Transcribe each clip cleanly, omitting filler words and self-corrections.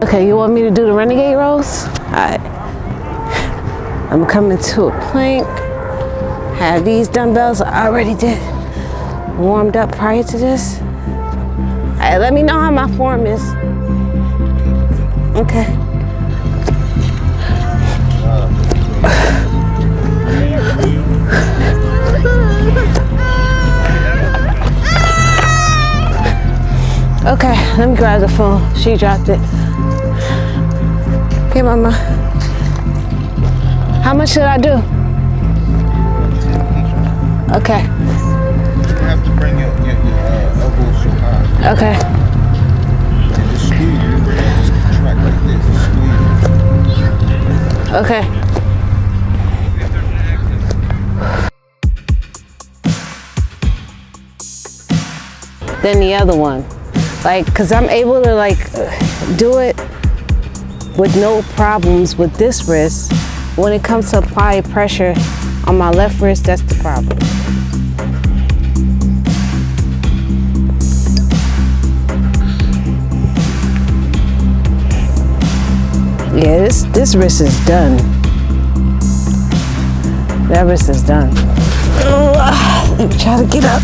Okay, you want me to do the Renegade rolls? Alright. I'm coming to a plank. Have these dumbbells I already did warmed up prior to this. Alright, let me know how my form is. Okay. Okay, let me grab the phone. She dropped it. Okay, mama. How much should I do? Okay. You have to bring your elbows so high. Okay. And just squeeze it. Just contract like this. Squeeze it. Okay. Then the other one. Like, cause I'm able to like do it with no problems with this wrist. When it comes to apply pressure on my left wrist, that's the problem. Yeah, this wrist is done. That wrist is done. Let me try to get up.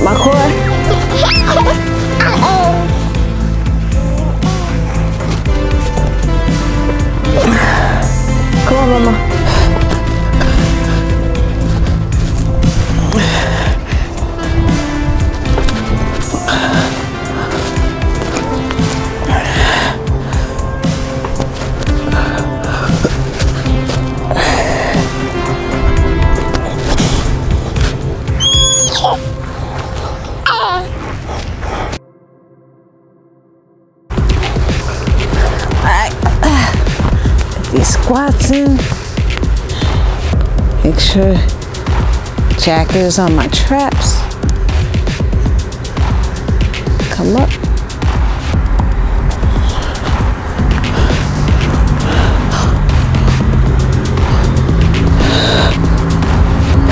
My core. Come on, mama. Squats in. Make sure jacket is on my traps. Come up.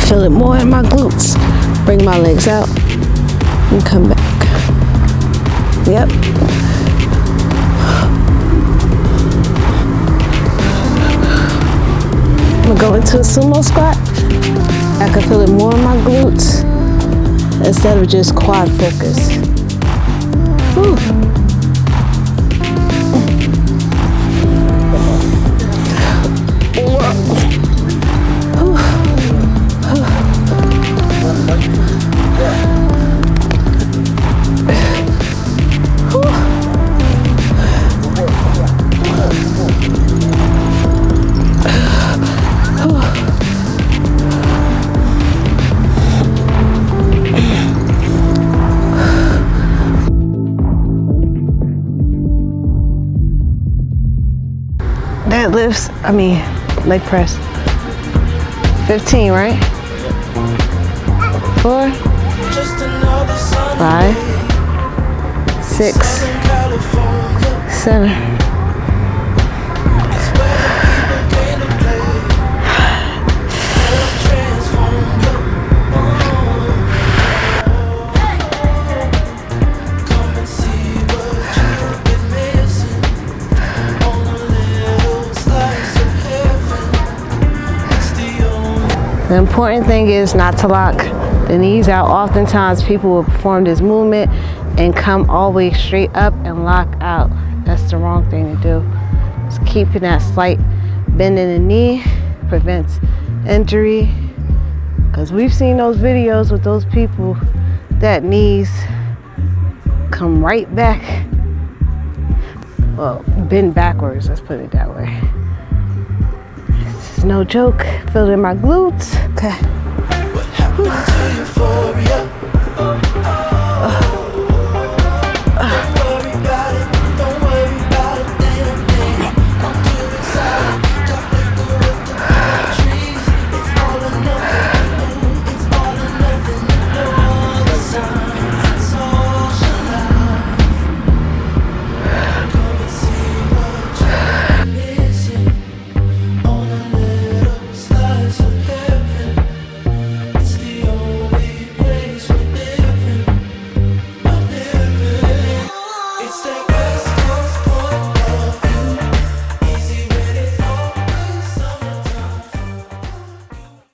Feel it more in my glutes. Bring my legs out and come back. Yep. I'm gonna go into a sumo squat. I can feel it more in my glutes instead of just quad focus. Whew. Deadlifts, leg press. 15, right? 4, 5, 6, 7. The important thing is not to lock the knees out. Oftentimes people will perform this movement and come all the way straight up and lock out. That's the wrong thing to do. Just keeping that slight bend in the knee prevents injury. Because we've seen those videos with those people that knees come right back. Well, bend backwards, let's put it that way. No joke, feel it in my glutes. Okay.